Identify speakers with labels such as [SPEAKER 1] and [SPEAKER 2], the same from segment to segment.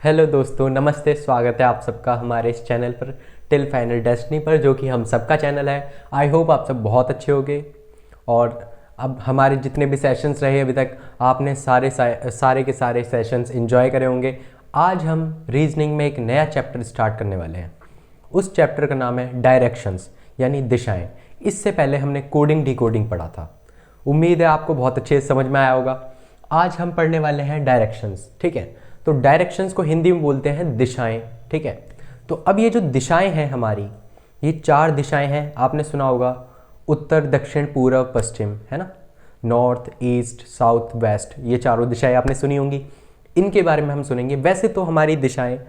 [SPEAKER 1] Hello दोस्तों, नमस्ते। स्वागत है आप सबका हमारे इस चैनल पर टिल फाइनल डेस्टिनी पर, जो कि हम सबका चैनल है। आई होप आप सब बहुत अच्छे होंगे। और अब हमारे जितने भी सेशंस रहे अभी तक, आपने सारे के सारे सेशंस एंजॉय करे होंगे। आज हम रीजनिंग में एक नया चैप्टर स्टार्ट करने वाले हैं। उस चैप्टर का नाम है डायरेक्शंस, यानी दिशाएं। इससे पहले हमने कोडिंग डिकोडिंग पढ़ा था। उम्मीद है आपको बहुत अच्छे से समझ में आया होगा। आज हम पढ़ने वाले हैं डायरेक्शंस, ठीक है। तो डायरेक्शंस को हिंदी में बोलते हैं दिशाएं, ठीक है। तो अब ये जो दिशाएं हैं हमारी, ये 4 दिशाएं हैं। आपने सुना होगा उत्तर, दक्षिण, पूर्व, पश्चिम, है ना। नॉर्थ, ईस्ट, साउथ, वेस्ट, ये चारों दिशाएं आपने सुनी होंगी। इनके बारे में हम सुनेंगे। वैसे तो हमारी दिशाएं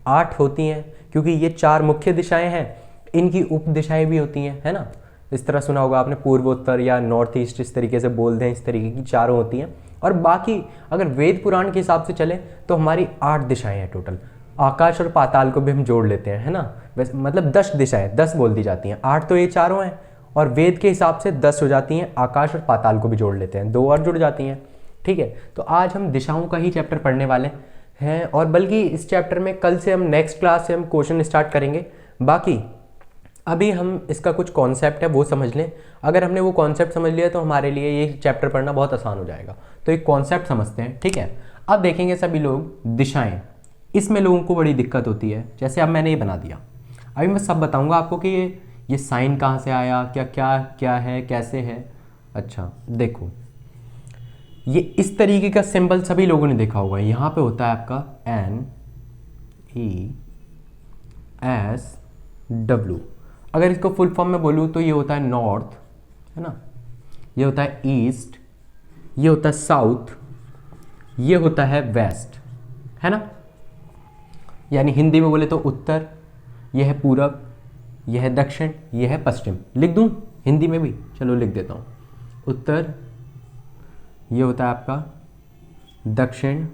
[SPEAKER 1] 8 होती हैं, क्योंकि ये 4 मुख्य दिशाएं हैं। इनकी उप दिशाएं भी होती हैं, है ना। इस तरह सुना होगा आपने, पूर्व, उत्तर या नॉर्थ ईस्ट, इस तरीके से बोल दें। इस तरीके की चारों होती हैं। और बाकी अगर वेद पुराण के हिसाब से चले तो हमारी 8 दिशाएं हैं टोटल। आकाश और पाताल को भी हम जोड़ लेते हैं, है ना। वैसे मतलब 10 दिशाएं, 10 बोल दी जाती हैं। 8 तो ये चारों हैं, और वेद के हिसाब से 10 हो जाती हैं। आकाश और पाताल को भी जोड़ लेते हैं, 2 और जुड़ जाती हैं, ठीक है। तो आज हम दिशाओं का ही चैप्टर पढ़ने वाले हैं। और बल्कि इस चैप्टर में कल से हम नेक्स्ट क्लास से हम क्वेश्चन स्टार्ट करेंगे। बाकी अभी हम इसका कुछ कॉन्सेप्ट है वो समझ लें। अगर हमने वो कॉन्सेप्ट समझ लिया तो हमारे लिए ये चैप्टर पढ़ना बहुत आसान हो जाएगा। तो एक कॉन्सेप्ट समझते हैं, ठीक है। अब देखेंगे सभी लोग दिशाएं, इसमें लोगों को बड़ी दिक्कत होती है। जैसे अब मैंने ये बना दिया, अभी मैं सब बताऊंगा आपको कि ये साइन कहाँ से आया, क्या क्या क्या है, कैसे है। अच्छा देखो, ये इस तरीके का सिंबल सभी लोगों ने देखा होगा। यहाँ पे होता है आपका NESW। अगर इसको फुल फॉर्म में बोलूँ तो ये होता है नॉर्थ, है ना। ये होता है ईस्ट, ये होता है साउथ, ये होता है वेस्ट, है ना। यानी हिंदी में बोले तो उत्तर, यह है पूरब, यह है दक्षिण, यह है पश्चिम। लिख दूं हिंदी में भी, चलो लिख देता हूँ। उत्तर, ये होता है आपका दक्षिण,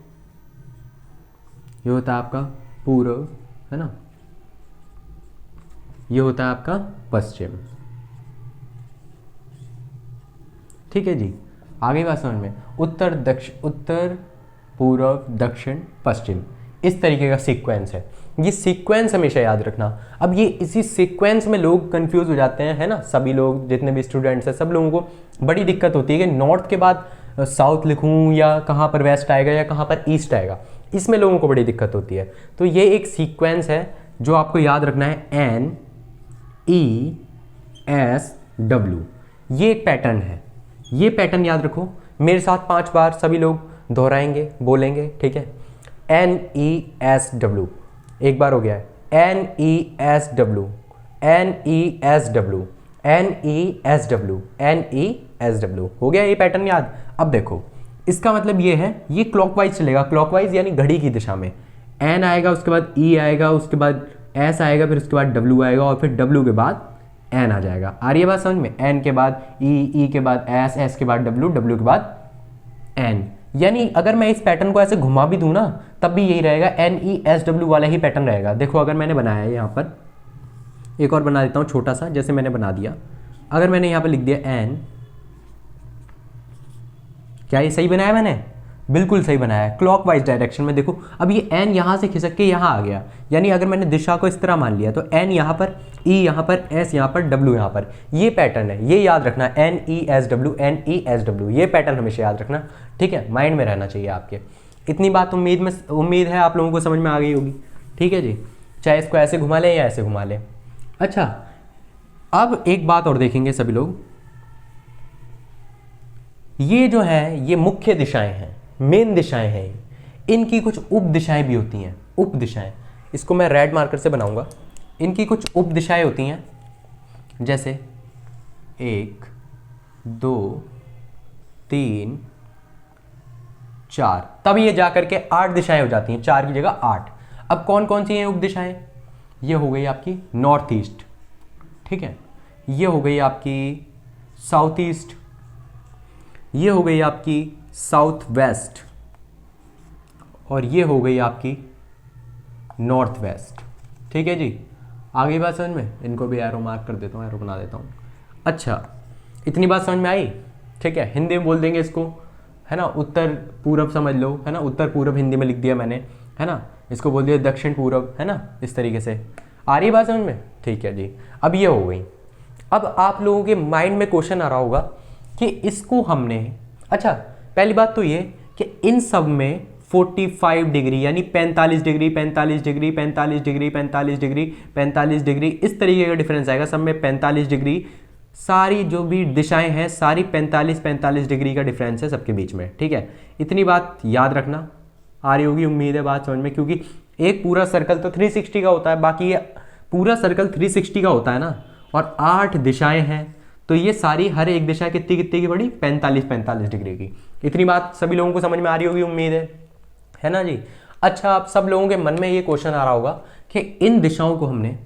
[SPEAKER 1] ये होता है आपका पूर्व, है ना। ये होता है आपका पश्चिम, ठीक है जी। आगे बात समझ में, उत्तर, दक्षिण, उत्तर, पूर्व, दक्षिण, पश्चिम, इस तरीके का सीक्वेंस है। ये सीक्वेंस हमेशा याद रखना। अब ये इसी सीक्वेंस में लोग कंफ्यूज हो जाते हैं, है ना। सभी लोग, जितने भी स्टूडेंट्स हैं, सब लोगों को बड़ी दिक्कत होती है कि नॉर्थ के बाद साउथ लिखूं, या कहाँ पर वेस्ट आएगा, या कहाँ पर ईस्ट आएगा। इसमें लोगों को बड़ी दिक्कत होती है। तो ये एक सीक्वेंस है जो आपको याद रखना है, NESW। ये एक पैटर्न है, ये पैटर्न याद रखो। मेरे साथ 5 बार सभी लोग दोहराएंगे, बोलेंगे, ठीक है। NESW, एक बार हो गया है। NESW, NESW, NESW, NESW, हो गया ये पैटर्न याद। अब देखो, इसका मतलब ये है, ये क्लॉकवाइज चलेगा। क्लॉकवाइज यानी घड़ी की दिशा में। N आएगा, उसके बाद E आएगा, उसके बाद S आएगा, फिर उसके बाद W आएगा, और फिर W के बाद N आ जाएगा। आ रही है बात समझ में। N के बाद E, E के बाद S, S के बाद W, W के बाद N। यानी अगर मैं इस पैटर्न को ऐसे घुमा भी दूं ना, तब भी यही रहेगा, NESW वाला ही पैटर्न रहेगा। देखो, अगर मैंने बनाया है यहाँ पर, एक और बना देता हूँ छोटा सा, जैसे मैंने बना दिया। अगर मैंने यहाँ पर लिख दिया N, क्या ये सही बनाया मैंने? बिल्कुल सही बनाया है, क्लॉकवाइज डायरेक्शन में। देखो, अब ये N यहाँ से खिसक के यहाँ आ गया। यानी अगर मैंने दिशा को इस तरह मान लिया, तो N यहाँ पर, E यहाँ पर, S यहाँ पर, W यहाँ पर, ये पैटर्न है। ये याद रखना, NESW, NESW, ये पैटर्न हमेशा याद रखना, ठीक है। माइंड में रहना चाहिए आपके। इतनी बात उम्मीद है आप लोगों को समझ में आ गई होगी, ठीक है जी। चाहे इसको ऐसे घुमा लें या ऐसे घुमा लें। अच्छा, अब एक बात और देखेंगे सभी लोग। ये जो है, ये मुख्य दिशाएं हैं, मेन दिशाएं हैं। इनकी कुछ उप दिशाएं भी होती हैं। उप दिशाएं, इसको मैं रेड मार्कर से बनाऊंगा। इनकी कुछ उप दिशाएं होती हैं, जैसे 1, 2, 3, 4, तब ये जा करके 8 दिशाएं हो जाती हैं। 4 की जगह 8। अब कौन कौन सी हैं उप दिशाएं? ये हो गई आपकी नॉर्थ ईस्ट, ठीक है। ये हो गई आपकी साउथ ईस्ट, ये हो गई आपकी साउथ वेस्ट, और ये हो गई आपकी नॉर्थ वेस्ट, ठीक है जी। आगे बात समझ में। इनको भी एरो मार्क कर देता हूँ, एरो बना देता हूँ। अच्छा, इतनी बात समझ में आई, ठीक है। हिंदी में बोल देंगे इसको, है ना। उत्तर पूरब समझ लो, है ना। उत्तर पूरब हिंदी में लिख दिया मैंने, है ना। इसको बोल दिया दक्षिण पूर्व, है ना, इस तरीके से। आ रही बात समझ में? ठीक है जी। अब ये हो गई। अब आप लोगों के माइंड में क्वेश्चन आ रहा होगा कि इसको हमने, अच्छा पहली बात तो ये कि इन सब में 45 डिग्री यानी 45 degree 45 degree 45 degree 45 degree 45 degree इस तरीके का डिफरेंस आएगा, सब में 45 डिग्री, सारी जो भी दिशाएं हैं सारी 45 डिग्री का डिफरेंस है सबके बीच में, ठीक है। इतनी बात याद रखना। आ रही होगी उम्मीद है बात समझ में, क्योंकि एक पूरा सर्कल तो 360 का होता है, बाकी ये पूरा सर्कल 360 का होता है ना, और 8 दिशाएं हैं, तो ये सारी हर एक दिशा कितनी कितनी की पड़ी, 45 डिग्री की। इतनी बात सभी लोगों को समझ में आ रही होगी उम्मीद है ना जी। अच्छा, आप सब लोगों के मन में ये क्वेश्चन आ रहा होगा कि इन दिशाओं को हमने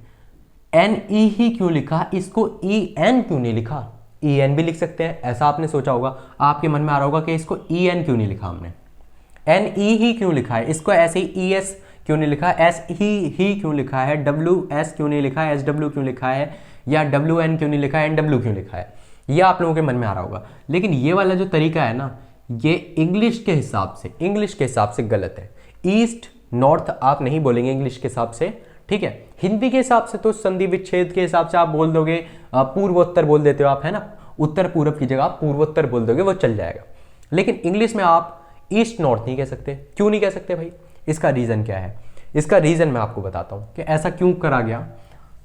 [SPEAKER 1] एन ई ही क्यों लिखा, इसको ई एन क्यों नहीं लिखा? ई एन भी लिख सकते हैं, ऐसा आपने सोचा होगा, आपके मन में आ रहा होगा कि इसको ई एन क्यों नहीं लिखा हमने, एन ई ही क्यों लिखा है, इसको ऐसे ही ई एस क्यों नहीं लिखा, एस ही क्यों लिखा है, डब्ल्यू एस क्यों नहीं लिखा है, एस डब्ल्यू क्यों लिखा है, या डब्ल्यू एन क्यों नहीं लिखा है, एन डब्ल्यू क्यों लिखा है, ये आप लोगों के मन में आ रहा होगा। लेकिन ये वाला जो तरीका है ना, ये इंग्लिश के हिसाब से गलत है। ईस्ट नॉर्थ आप नहीं बोलेंगे इंग्लिश के हिसाब से, ठीक है। हिंदी के हिसाब से तो संधि विच्छेद के हिसाब से आप बोल दोगे, पूर्वोत्तर बोल देते हो आप, है ना, उत्तर पूर्व की जगह आप पूर्वोत्तर बोल दोगे, वो चल जाएगा। लेकिन इंग्लिश में आप ईस्ट नॉर्थ नहीं कह सकते। क्यों नहीं कह सकते भाई? इसका रीज़न क्या है? इसका रीज़न मैं आपको बताता हूँ कि ऐसा क्यों करा गया।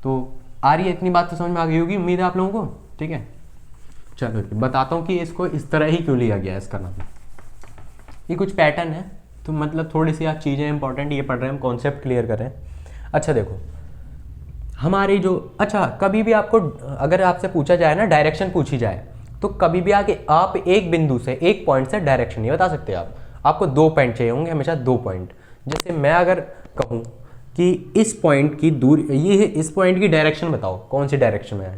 [SPEAKER 1] तो आ रही है इतनी बात तो समझ में आ गई होगी उम्मीद है आप लोगों को, ठीक है। चलो बताता हूँ कि इसको इस तरह ही क्यों लिया गया है इसका नाम। ये कुछ पैटर्न है, तो मतलब थोड़ी सी आप चीज़ें इंपॉर्टेंट ये पढ़ रहे हैं, हम कॉन्सेप्ट क्लियर कर रहे हैं। अच्छा देखो, हमारी जो, अच्छा कभी भी आपको अगर आपसे पूछा जाए ना, डायरेक्शन पूछी जाए, तो कभी भी आके आप एक बिंदु से, एक पॉइंट से डायरेक्शन नहीं बता सकते आप। आपको 2 पॉइंट चाहिए होंगे, हमेशा 2 पॉइंट। जैसे मैं अगर कहूँ कि इस पॉइंट की दूर, ये है, इस पॉइंट की डायरेक्शन बताओ कौन सी डायरेक्शन में है,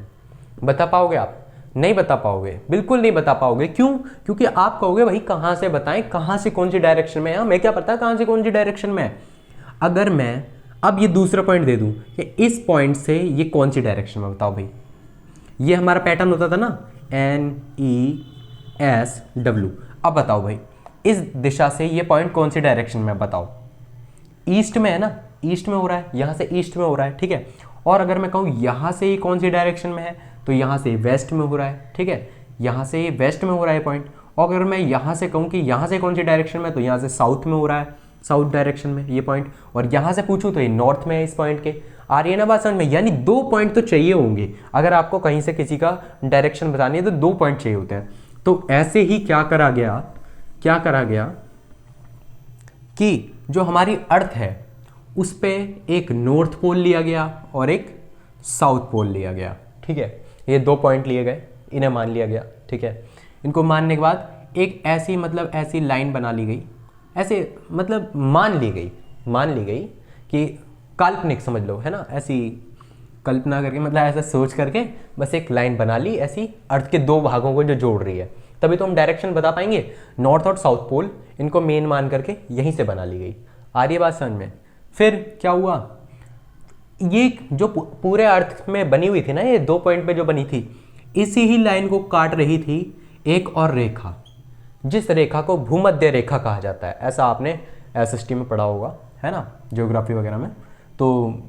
[SPEAKER 1] बता पाओगे आप? नहीं बता पाओगे, बिल्कुल नहीं बता पाओगे। क्यों? क्योंकि आप कहोगे भाई कहाँ से बताएं, कहाँ से कौन सी डायरेक्शन में है, हमें क्या पता कहाँ से कौन सी डायरेक्शन में है। अगर मैं अब ये दूसरा पॉइंट दे दूं कि इस पॉइंट से ये कौन सी डायरेक्शन में, बताओ भाई। ये हमारा पैटर्न होता था ना, एन ई एस डब्ल्यू। अब बताओ भाई, इस दिशा से ये पॉइंट कौन सी डायरेक्शन में, बताओ। ईस्ट में है ना, ईस्ट में हो रहा है, यहाँ से ईस्ट में हो रहा है, ठीक है। और अगर मैं कहूँ यहाँ से ये कौन सी डायरेक्शन में है, तो यहाँ से वेस्ट में हो रहा है, ठीक है। यहाँ से ये वेस्ट में हो रहा है पॉइंट। और अगर मैं यहाँ से कहूँ कि यहाँ से कौन सी डायरेक्शन में, तो यहाँ से साउथ में हो रहा है, साउथ डायरेक्शन में ये पॉइंट। और यहाँ से पूछूँ तो ये नॉर्थ में है इस पॉइंट के। आ रही है ना बात समझ में? यानी 2 पॉइंट तो चाहिए होंगे। अगर आपको कहीं से किसी का डायरेक्शन बतानी है तो 2 पॉइंट चाहिए होते हैं। तो ऐसे ही क्या करा गया कि जो हमारी अर्थ है उस पे एक नॉर्थ पोल लिया गया और एक साउथ पोल लिया गया, ठीक है। ये 2 पॉइंट लिए गए, इन्हें मान लिया गया, ठीक है। इनको मानने के बाद एक ऐसी, मतलब ऐसी लाइन बना ली गई, ऐसे मतलब मान ली गई कि काल्पनिक समझ लो, है ना, ऐसी कल्पना करके, मतलब ऐसा सोच करके बस एक लाइन बना ली ऐसी, अर्थ के 2 भागों को जो जोड़ रही है। तभी तो हम डायरेक्शन बता पाएंगे। नॉर्थ और साउथ पोल इनको मेन मान करके यहीं से बना ली गई। आ रही है बात समझ में? फिर क्या हुआ, ये जो पूरे अर्थ में बनी हुई थी ना, ये 2 पॉइंट पे जो बनी थी, इसी ही लाइन को काट रही थी एक और रेखा, जिस रेखा को भूमध्य रेखा कहा जाता है। ऐसा आपने एसएसटी में पढ़ा होगा, है ना, ज्योग्राफी वगैरह में। तो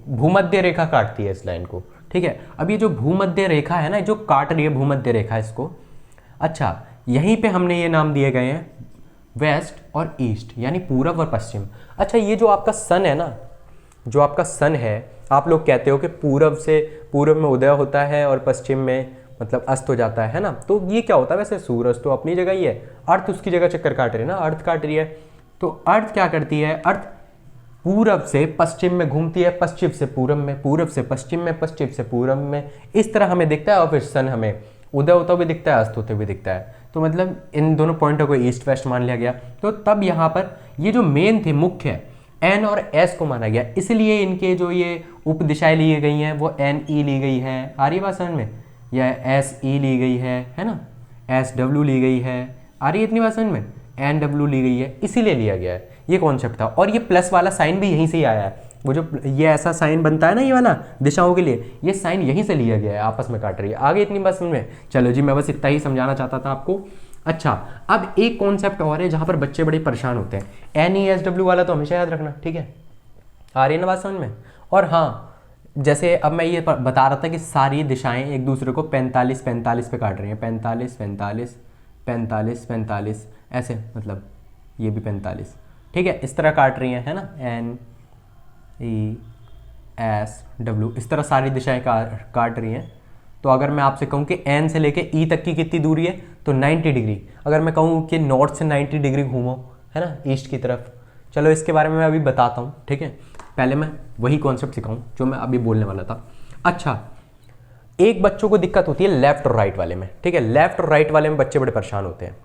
[SPEAKER 1] भूमध्य रेखा काटती है इस लाइन को, ठीक है। अब ये जो भूमध्य रेखा है ना, जो काट रही है भूमध्य रेखा इसको, अच्छा यहीं पे हमने ये नाम दिए गए हैं वेस्ट और ईस्ट, यानी पूरब और पश्चिम। अच्छा, ये जो आपका सन है ना, जो आपका सन है, आप लोग कहते हो कि पूरब में उदय होता है और पश्चिम में मतलब अस्त हो जाता है ना। तो ये क्या होता है, वैसे सूरज तो अपनी जगह ही है, अर्थ उसकी जगह चक्कर काट रही है ना, अर्थ काट रही है। तो अर्थ क्या करती है, अर्थ पूरब से पश्चिम में घूमती है, पश्चिम से पूरब में, पूरब से पश्चिम में, पश्चिम से पूरब में, इस तरह हमें दिखता है। और फिर सन हमें उदय होता हुआ दिखता है, अस्त होते हुए दिखता है। तो मतलब इन दोनों पॉइंटों को ईस्ट वेस्ट मान लिया गया। तो तब यहाँ पर ये जो मेन थे, मुख्य एन और एस को माना गया, इसलिए इनके जो ये उप दिशाएं ली गई हैं वो एन ई ली गई है। आ रही बात समझ में? या एस ई ली गई है ना, एस डब्ल्यू ली गई है। आ रही है इतनी बात समझ में? एन डब्ल्यू ली गई है, इसीलिए लिया गया है, ये कॉन्सेप्ट था। और ये प्लस वाला साइन भी यहीं से ही आया है। वो जो ये ऐसा साइन बनता है ना, ये वाला दिशाओं के लिए, ये साइन यहीं से लिया गया है, आपस में काट रही है। आगे इतनी बात समझ में? चलो जी, मैं बस इतना ही समझाना चाहता था आपको। अच्छा, अब एक कॉन्सेप्ट और है जहाँ पर बच्चे बड़े परेशान होते हैं। एन ई एस डब्ल्यू वाला तो हमेशा याद रखना, ठीक है। आ रही है ना बात समझ में। और हाँ, जैसे अब मैं ये बता रहा था कि सारी दिशाएं एक दूसरे को 45 45 पे काट रही हैं, 45 45 45 45 ऐसे, मतलब ये भी 45, ठीक है, इस तरह काट रही हैं, है ना, एन ई एस डब्ल्यू, इस तरह सारी दिशाएं काट रही हैं। तो अगर मैं आपसे कहूँ कि एन से लेके ई तक की कितनी दूरी है, तो 90 डिग्री। अगर मैं कहूँ कि नॉर्थ से 90 डिग्री घूमो, है ना, ईस्ट की तरफ, चलो इसके बारे में मैं अभी बताता हूँ, ठीक है। पहले मैं वही कॉन्सेप्ट सिखाऊँ जो मैं अभी बोलने वाला था। अच्छा, एक बच्चों को दिक्कत होती है लेफ्ट और राइट वाले में, ठीक है, लेफ्ट और राइट वाले में बच्चे बड़े परेशान होते हैं।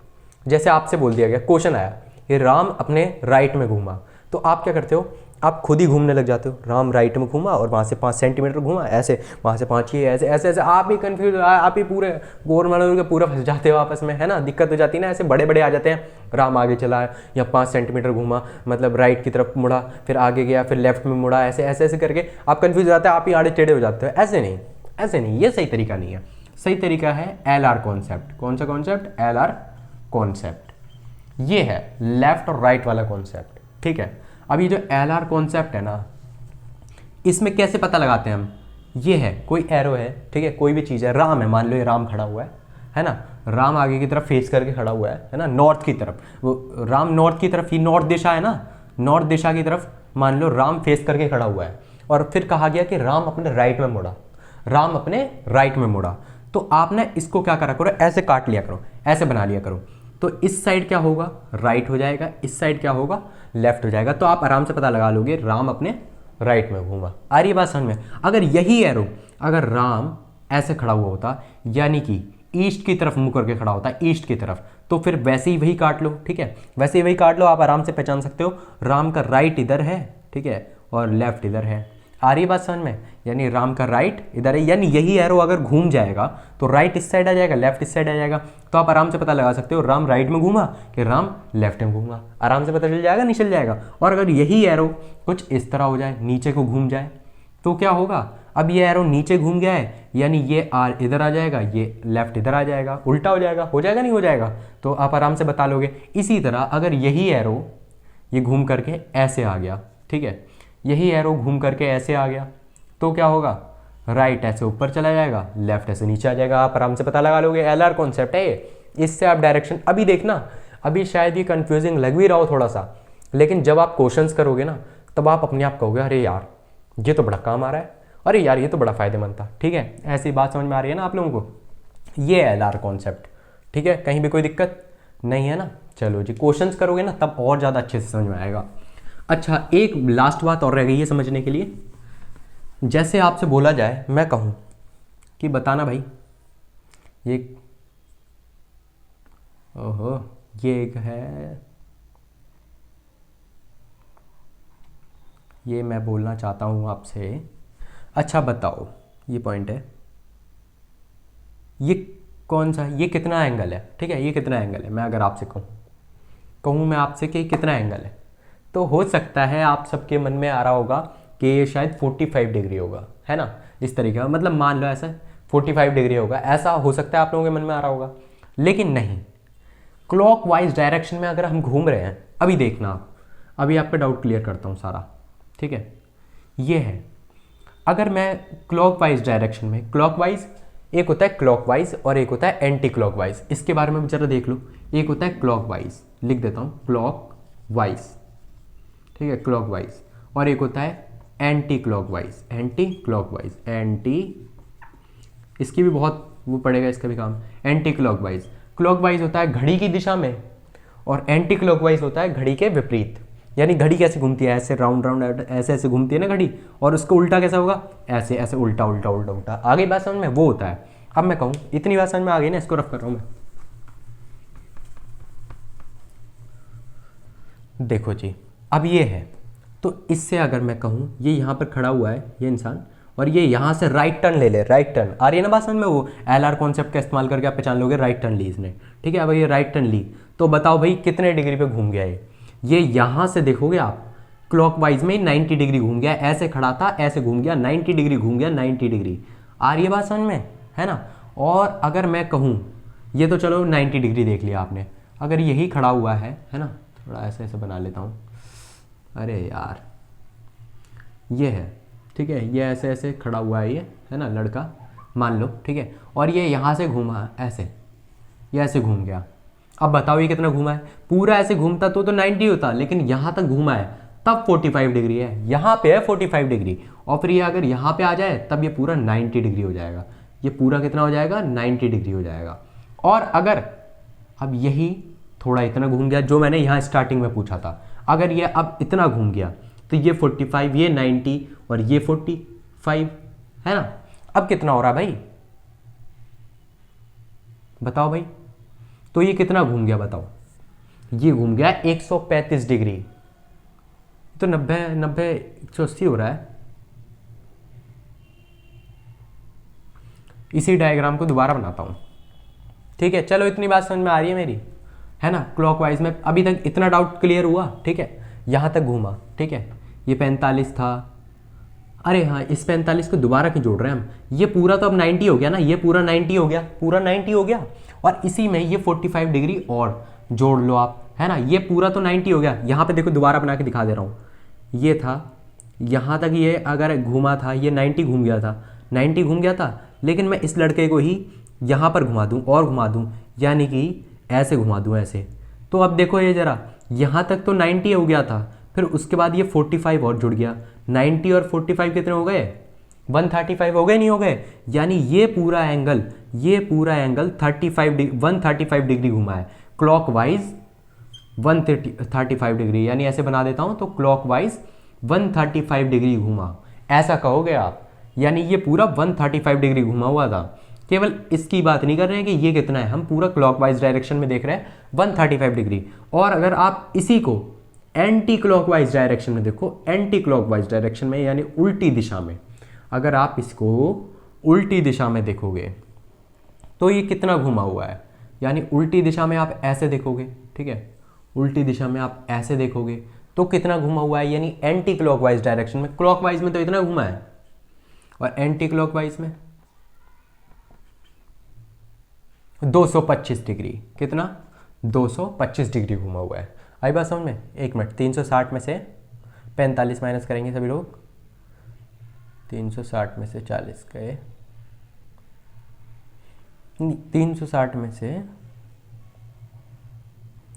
[SPEAKER 1] जैसे आपसे बोल दिया गया, क्वेश्चन आया कि राम अपने राइट में घूमा, तो आप क्या करते हो, आप खुद ही घूमने लग जाते हो, राम राइट में घूमा और वहाँ से 5 सेंटीमीटर घूमा ऐसे, वहाँ से 5 ये ऐसे ऐसे ऐसे, आप ही कन्फ्यूज, आप ही पूरे गोर मानो के पूरा फंस जाते हो आपस में, है ना, दिक्कत हो जाती है ना, ऐसे बड़े बड़े आ जाते हैं, राम आगे चला या 5 सेंटीमीटर घूमा, मतलब राइट की तरफ मुड़ा, फिर आगे गया, फिर लेफ्ट में मुड़ा, ऐसे ऐसे ऐसे करके आप कन्फ्यूज हो जाते हैं, आप ही आड़े टेढ़े हो जाते हो। ऐसे नहीं, ऐसे नहीं, ये सही तरीका नहीं है। सही तरीका है LR कॉन्सेप्ट। कौन सा कॉन्सेप्ट? LR concept. ये है लेफ्ट और राइट वाला कॉन्सेप्ट, ठीक है। अब ये जो LR कॉन्सेप्ट है ना, इसमें कैसे पता लगाते हैं हम, ये है कोई एरो है, ठीक है, कोई भी चीज़ है, राम है, मान लो ये राम खड़ा हुआ है ना, राम आगे की तरफ फेस करके खड़ा हुआ है ना, नॉर्थ की तरफ, वो राम नॉर्थ की तरफ, ही नॉर्थ दिशा है ना, नॉर्थ दिशा की तरफ मान लो राम फेस करके खड़ा हुआ है, और फिर कहा गया कि राम अपने राइट में मुड़ा, राम अपने राइट में मुड़ा, तो आप ना इसको क्या करा करो, ऐसे काट लिया करो, ऐसे बना लिया करो, तो इस साइड क्या होगा, राइट हो जाएगा, इस साइड क्या होगा, लेफ्ट हो जाएगा, तो आप आराम से पता लगा लोगे राम अपने राइट में घूमा। आ रही है बात समझ में। अगर यही एरो, अगर राम ऐसे खड़ा हुआ होता, यानी कि ईस्ट की तरफ मुंह करके खड़ा होता है, ईस्ट की तरफ, तो फिर वैसे ही वही काट लो, ठीक है, वैसे ही वही काट लो, आप आराम से पहचान सकते हो राम का राइट इधर है, ठीक है, और लेफ्ट इधर है। आ रही बात समझ में, यानी राम का राइट इधर है, यानी यही एरो अगर घूम जाएगा तो राइट इस साइड आ जाएगा, लेफ्ट इस साइड आ जाएगा, तो आप आराम से पता लगा सकते हो राम राइट में घूमा कि राम लेफ्ट में घूमा, आराम से पता चल जाएगा, नहीं चल जाएगा। और अगर यही एरो कुछ इस तरह हो जाए, नीचे को घूम जाए, तो क्या होगा, अब ये एरो नीचे घूम गया है, यानी ये आर इधर आ जाएगा, ये लेफ्ट इधर आ जाएगा, उल्टा हो जाएगा नहीं हो जाएगा, तो आप आराम से बता लोगे। इसी तरह अगर यही एरो ये घूम करके ऐसे आ गया, ठीक है, यही एरो घूम करके ऐसे आ गया, तो क्या होगा, राइट ऐसे ऊपर चला जाएगा, लेफ्ट ऐसे नीचे आ जाएगा, आप आराम से पता लगा लोगे। LR कॉन्सेप्ट है ये, इससे आप डायरेक्शन, अभी देखना, अभी शायद ये कंफ्यूजिंग लग भी रहा हो थोड़ा सा, लेकिन जब आप क्वेश्चंस करोगे ना, तब आप अपने आप कहोगे अरे यार ये तो बड़ा काम आ रहा है, अरे यार ये तो बड़ा फायदेमंद था, ठीक है, ऐसी बात समझ में आ रही है ना आप लोगों को। ये है LR कॉन्सेप्ट, ठीक है, कहीं भी कोई दिक्कत नहीं है ना। चलो जी, क्वेश्चंस करोगे ना तब और ज़्यादा अच्छे से समझ में आएगा। अच्छा, एक लास्ट बात और रह गई है समझने के लिए। जैसे आपसे बोला जाए, मैं कहूँ कि बताना भाई ये, ओहो, ये एक है, ये मैं बोलना चाहता हूँ आपसे। अच्छा बताओ, ये पॉइंट है, ये कौन सा, ये कितना एंगल है, ठीक है, ये कितना एंगल है, मैं अगर आपसे कहूँ मैं आपसे कि कितना एंगल है, तो हो सकता है आप सबके मन में आ रहा होगा कि ये शायद 45 डिग्री होगा, है ना, इस तरीके का, मतलब मान लो ऐसा 45 डिग्री होगा, ऐसा हो सकता है आप लोगों के मन में आ रहा होगा, लेकिन नहीं, क्लॉकवाइज डायरेक्शन में अगर हम घूम रहे हैं, अभी देखना आप, अभी आप पे डाउट क्लियर करता हूँ सारा, ठीक है, ये है, अगर मैं क्लॉकवाइज डायरेक्शन में, क्लॉकवाइज एक होता है क्लॉकवाइज और एक होता है एंटी क्लॉकवाइज, इसके बारे में जरा देख लो। एक होता है क्लॉकवाइज, लिख देता हूँ क्लॉकवाइज, ठीक है, क्लॉकवाइज, और एक होता है anti clockwise, anti clockwise, anti, इसकी भी बहुत वो पड़ेगा, इसका भी काम। एंटी क्लॉकवाइज, क्लॉकवाइज होता है घड़ी की दिशा में, और एंटी क्लॉकवाइज होता है घड़ी के विपरीत, यानी घड़ी कैसे घूमती है, ऐसे राउंड राउंड ऐसे ऐसे घूमती है ना घड़ी, और उसको उल्टा कैसा होगा, ऐसे ऐसे उल्टा उल्टा उल्टा उल्टा। आगे बात समझ में, वो होता है। अब मैं कहूँ, इतनी बात समझ में आ गई ना, इसको रफ कर रहा हूँ मैं। देखो जी, अब ये है, तो इससे अगर मैं कहूँ, ये यहाँ पर खड़ा हुआ है ये इंसान, और ये यहाँ से राइट टर्न ले ले, राइट टर्न, आ रही है ना बात समझ में, वो LR कॉन्सेप्ट का इस्तेमाल करके आप पहचान लोगे, राइट टर्न ली इसने, ठीक है। अब ये राइट टर्न ली, तो बताओ भाई कितने डिग्री पे घूम गया ये यहाँ से देखोगे आप, क्लॉकवाइज में 90 डिग्री घूम गया, ऐसे खड़ा था ऐसे घूम गया, 90 डिग्री घूम गया, 90 डिग्री। आ रही है बात समझ में, है ना। और अगर मैं कहूँ, ये तो चलो 90 डिग्री देख लिया आपने, अगर यही खड़ा हुआ है ना, थोड़ा ऐसे ऐसे बना लेता हूँ, अरे यार, ये है, ठीक है, ये ऐसे ऐसे खड़ा हुआ है, ये है ना लड़का मान लो, ठीक है, और ये यहाँ से घूमा ऐसे, ये ऐसे घूम गया। अब बताओ ये कितना घूमा है, पूरा ऐसे घूमता तो 90 होता, लेकिन यहाँ तक घूमा है तब 45 डिग्री है, यहाँ पे है 45 डिग्री, और फिर ये अगर यहाँ पे आ जाए तब ये पूरा 90 डिग्री हो जाएगा, ये पूरा कितना हो जाएगा 90 डिग्री हो जाएगा। और अगर अब यही थोड़ा इतना घूम गया जो मैंने यहाँ स्टार्टिंग में पूछा था, अगर ये अब इतना घूम गया तो ये 45, ये 90 और ये 45 है ना। अब कितना हो रहा भाई, बताओ भाई, तो ये कितना घूम गया बताओ, ये घूम गया 135 डिग्री, तो 90 90 180 हो रहा है। इसी डायग्राम को दोबारा बनाता हूँ, ठीक है, चलो इतनी बात समझ में आ रही है मेरी, है ना। क्लॉकवाइज में अभी तक इतना डाउट क्लियर हुआ, ठीक है, यहाँ तक घूमा, ठीक है, ये 45 था, अरे हाँ इस 45 को दोबारा क्यों जोड़ रहे हैं हम, ये पूरा तो अब 90 हो गया ना, ये पूरा 90 हो गया, पूरा 90 हो गया, और इसी में ये 45 डिग्री और जोड़ लो आप, है ना, ये पूरा तो 90 हो गया। यहाँ पे देखो दोबारा बना के दिखा दे रहा हूँ, ये था यहाँ तक, ये अगर घूमा था ये 90 घूम गया था, 90 घूम गया था, लेकिन मैं इस लड़के को ही यहाँ पर घुमा दूँ और घुमा दूँ, यानी कि ऐसे घुमा दूँ ऐसे, तो अब देखो ये ज़रा, यहाँ तक तो 90 हो गया था, फिर उसके बाद ये 45 और जुड़ गया, 90 और 45 कितने हो गए 135 हो गए, नहीं हो गए, यानी ये पूरा एंगल 135 डिग्री घुमा है क्लॉकवाइज 135 डिग्री, यानी ऐसे बना देता हूँ तो क्लॉकवाइज 135 डिग्री घुमा, ऐसा कहोगे आप, यानी ये पूरा 135 डिग्री घुमा हुआ था। केवल इसकी बात नहीं कर रहे हैं कि ये कितना है, हम पूरा क्लॉकवाइज डायरेक्शन में देख रहे हैं 135 डिग्री। और अगर आप इसी को एंटी क्लॉकवाइज डायरेक्शन में देखो, एंटी क्लॉकवाइज डायरेक्शन में यानी उल्टी दिशा में, अगर आप इसको उल्टी दिशा में देखोगे तो ये कितना घुमा हुआ है, यानी उल्टी दिशा में आप ऐसे देखोगे, ठीक है, उल्टी दिशा में आप ऐसे देखोगे तो कितना घुमा हुआ है, यानी एंटी क्लॉकवाइज डायरेक्शन में। क्लॉकवाइज में तो इतना घुमा है, और एंटी क्लॉकवाइज में 225 डिग्री, कितना 225 डिग्री घुमा हुआ है। आई बात समझ में, एक मिनट, 360 में से 45 माइनस करेंगे सभी लोग, 360 में से 40 गए, 360 में से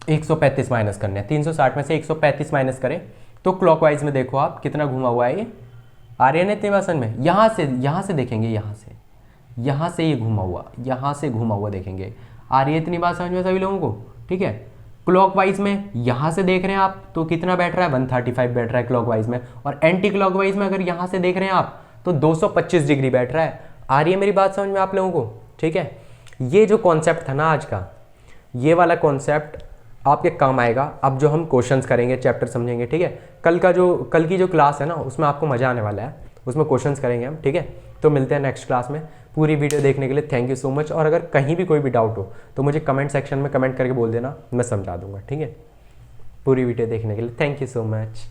[SPEAKER 1] 135 माइनस करने हैं, 360 में से 135 माइनस करें तो क्लॉकवाइज में देखो आप कितना घुमा हुआ है, ये आ रही है ना इतनी बात समझ में। यहाँ से देखेंगे, यहाँ से ये घुमा हुआ, यहाँ से घुमा हुआ देखेंगे, आ रही है इतनी बात समझ में सभी लोगों को, ठीक है। क्लॉकवाइज में यहाँ से देख रहे हैं आप तो कितना बैठ रहा है 135 बैठ रहा है क्लॉकवाइज में, और एंटी क्लॉकवाइज में अगर यहाँ से देख रहे हैं आप तो 225 डिग्री बैठ रहा है। आ रही है मेरी बात समझ में आप लोगों को, ठीक है। ये जो कॉन्सेप्ट था ना आज का, ये वाला कॉन्सेप्ट आपके काम आएगा अब जो हम क्वेश्चंस करेंगे, चैप्टर समझेंगे, ठीक है। कल की जो क्लास है ना उसमें आपको मज़ा आने वाला है, उसमें क्वेश्चंस करेंगे हम, ठीक है। तो मिलते हैं नेक्स्ट क्लास में। पूरी वीडियो देखने के लिए थैंक यू सो मच, और अगर कहीं भी कोई भी डाउट हो तो मुझे कमेंट सेक्शन में कमेंट करके बोल देना, मैं समझा दूंगा, ठीक है। पूरी वीडियो देखने के लिए थैंक यू सो मच।